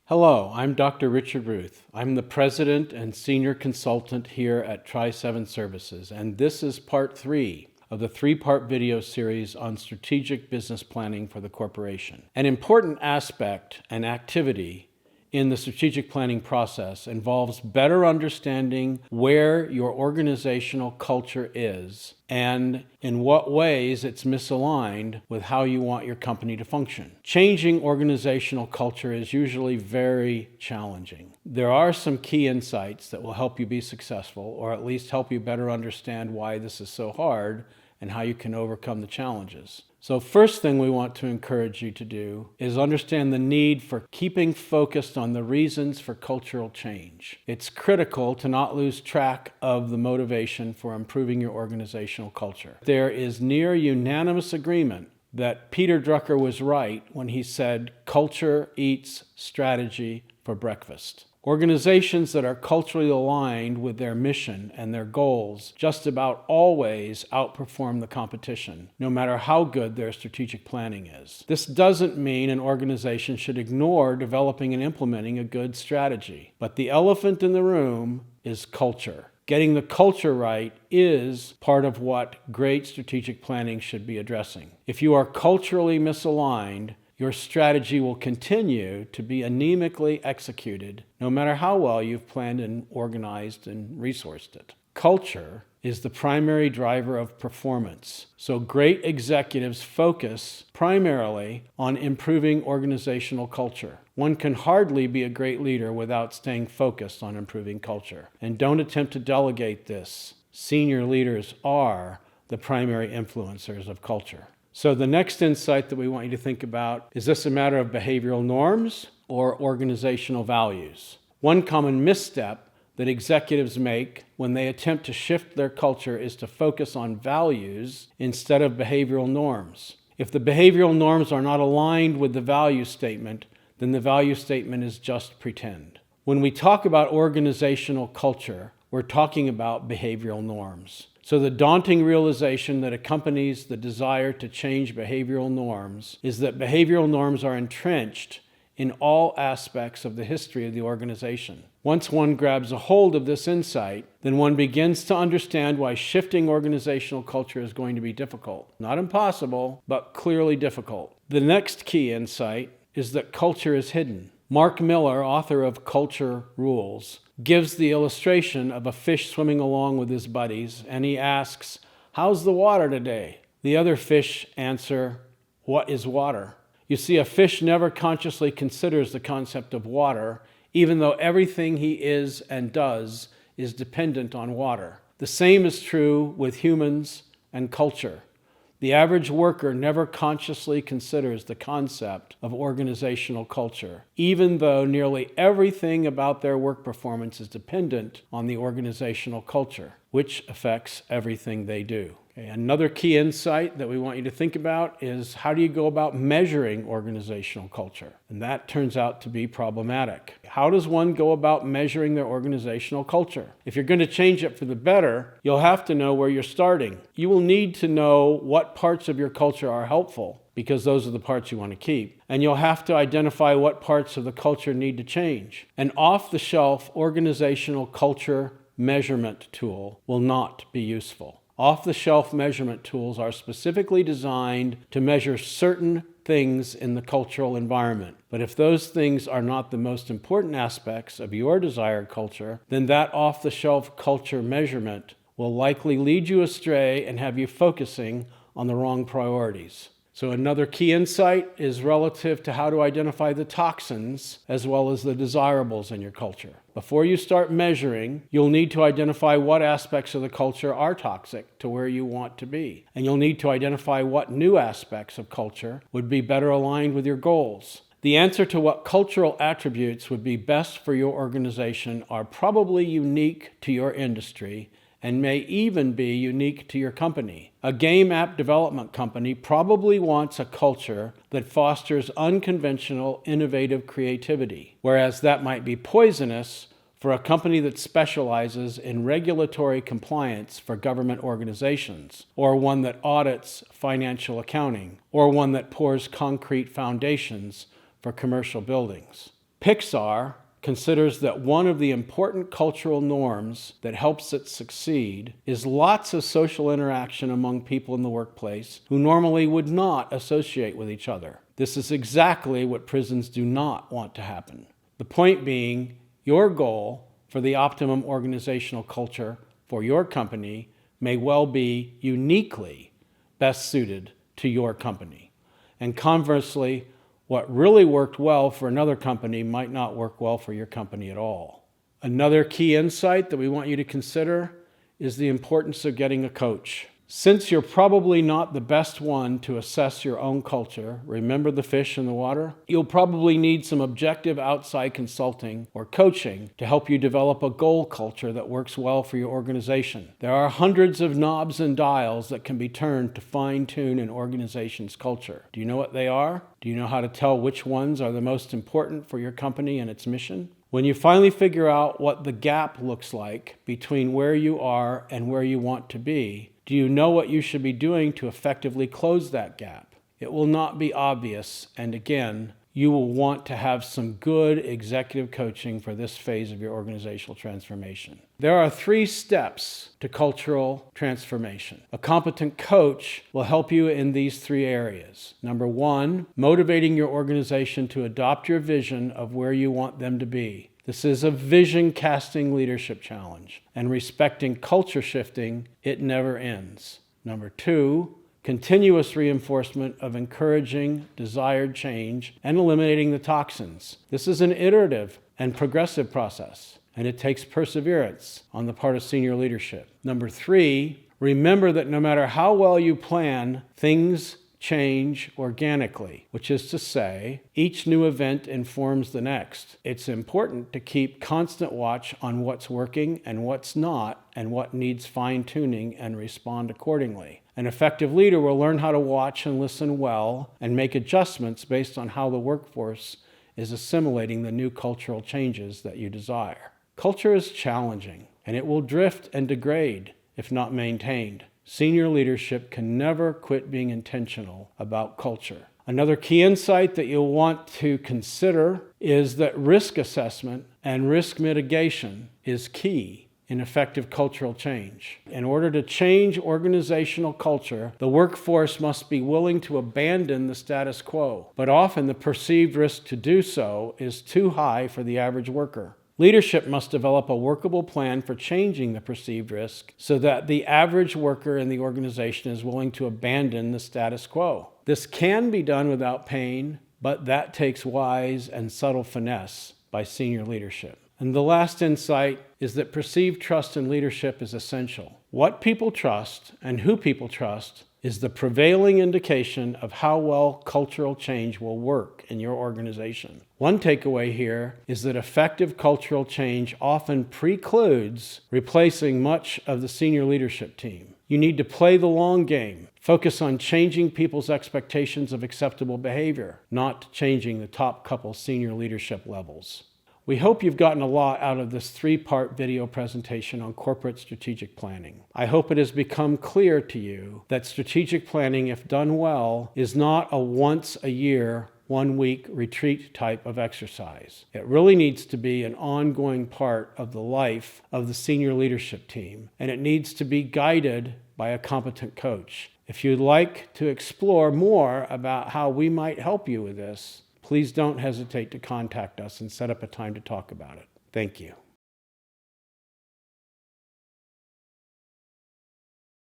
Hello, I'm Dr. Richard Ruth. I'm the President and Senior Consultant here at Tri7 Services, and this is part 3 of the 3-part video series on strategic business planning for the corporation. An important aspect and activity in the strategic planning process involves better understanding where your organizational culture is and in what ways it's misaligned with how you want your company to function. Changing organizational culture is usually very challenging. There are some key insights that will help you be successful, or at least help you better understand why this is so hard and how you can overcome the challenges. So first thing we want to encourage you to do is understand the need for keeping focused on the reasons for cultural change. It's critical to not lose track of the motivation for improving your organizational culture. There is near unanimous agreement that Peter Drucker was right when he said, "Culture eats strategy for breakfast." Organizations that are culturally aligned with their mission and their goals just about always outperform the competition, no matter how good their strategic planning is. This doesn't mean an organization should ignore developing and implementing a good strategy, but the elephant in the room is culture. Getting the culture right is part of what great strategic planning should be addressing. If you are culturally misaligned, your strategy will continue to be anemically executed, no matter how well you've planned and organized and resourced it. Culture is the primary driver of performance, so great executives focus primarily on improving organizational culture. One can hardly be a great leader without staying focused on improving culture. And don't attempt to delegate this. Senior leaders are the primary influencers of culture. So the next insight that we want you to think about, is this a matter of behavioral norms or organizational values? One common misstep that executives make when they attempt to shift their culture is to focus on values instead of behavioral norms. If the behavioral norms are not aligned with the value statement, then the value statement is just pretend. When we talk about organizational culture, we're talking about behavioral norms. So the daunting realization that accompanies the desire to change behavioral norms is that behavioral norms are entrenched in all aspects of the history of the organization. Once one grabs a hold of this insight, then one begins to understand why shifting organizational culture is going to be difficult. Not impossible, but clearly difficult. The next key insight is that culture is hidden. Mark Miller, author of Culture Rules, gives the illustration of a fish swimming along with his buddies, and he asks, "How's the water today?" The other fish answer, "What is water?" You see, a fish never consciously considers the concept of water, even though everything he is and does is dependent on water. The same is true with humans and culture. The average worker never consciously considers the concept of organizational culture, even though nearly everything about their work performance is dependent on the organizational culture, which affects everything they do. Okay, another key insight that we want you to think about is, how do you go about measuring organizational culture? And that turns out to be problematic. How does one go about measuring their organizational culture? If you're going to change it for the better, you'll have to know where you're starting. You will need to know what parts of your culture are helpful, because those are the parts you want to keep. And you'll have to identify what parts of the culture need to change. An off-the-shelf organizational culture measurement tool will not be useful. Off-the-shelf measurement tools are specifically designed to measure certain things in the cultural environment. But if those things are not the most important aspects of your desired culture, then that off-the-shelf culture measurement will likely lead you astray and have you focusing on the wrong priorities. So another key insight is relative to how to identify the toxins as well as the desirables in your culture. Before you start measuring, you'll need to identify what aspects of the culture are toxic to where you want to be. And you'll need to identify what new aspects of culture would be better aligned with your goals. The answer to what cultural attributes would be best for your organization are probably unique to your industry and may even be unique to your company. A game app development company probably wants a culture that fosters unconventional, innovative creativity, whereas that might be poisonous for a company that specializes in regulatory compliance for government organizations, or one that audits financial accounting, or one that pours concrete foundations for commercial buildings. Pixar considers that one of the important cultural norms that helps it succeed is lots of social interaction among people in the workplace who normally would not associate with each other. This is exactly what prisons do not want to happen. The point being, your goal for the optimum organizational culture for your company may well be uniquely best suited to your company. And conversely, what really worked well for another company might not work well for your company at all. Another key insight that we want you to consider is the importance of getting a coach. Since you're probably not the best one to assess your own culture, remember the fish in the water? You'll probably need some objective outside consulting or coaching to help you develop a goal culture that works well for your organization. There are hundreds of knobs and dials that can be turned to fine-tune an organization's culture. Do you know what they are? Do you know how to tell which ones are the most important for your company and its mission? When you finally figure out what the gap looks like between where you are and where you want to be, do you know what you should be doing to effectively close that gap? It will not be obvious, and again, you will want to have some good executive coaching for this phase of your organizational transformation. There are 3 steps to cultural transformation. A competent coach will help you in these 3 areas. Number 1, motivating your organization to adopt your vision of where you want them to be. This is a vision-casting leadership challenge, and respecting culture shifting, it never ends. Number 2, continuous reinforcement of encouraging desired change and eliminating the toxins. This is an iterative and progressive process, and it takes perseverance on the part of senior leadership. Number 3, remember that no matter how well you plan, things change organically, which is to say, each new event informs the next. It's important to keep constant watch on what's working and what's not, and what needs fine-tuning, and respond accordingly. An effective leader will learn how to watch and listen well and make adjustments based on how the workforce is assimilating the new cultural changes that you desire. Culture is challenging, and it will drift and degrade if not maintained. Senior leadership can never quit being intentional about culture. Another key insight that you'll want to consider is that risk assessment and risk mitigation is key in effective cultural change. In order to change organizational culture, the workforce must be willing to abandon the status quo, but often the perceived risk to do so is too high for the average worker. Leadership must develop a workable plan for changing the perceived risk so that the average worker in the organization is willing to abandon the status quo. This can be done without pain, but that takes wise and subtle finesse by senior leadership. And the last insight is that perceived trust in leadership is essential. What people trust and who people trust is the prevailing indication of how well cultural change will work in your organization. One takeaway here is that effective cultural change often precludes replacing much of the senior leadership team. You need to play the long game. Focus on changing people's expectations of acceptable behavior, not changing the top couple senior leadership levels. We hope you've gotten a lot out of this 3-part video presentation on corporate strategic planning. I hope it has become clear to you that strategic planning, if done well, is not a once-a-year, 1-week retreat type of exercise. It really needs to be an ongoing part of the life of the senior leadership team, and it needs to be guided by a competent coach. If you'd like to explore more about how we might help you with this, please don't hesitate to contact us and set up a time to talk about it. Thank you.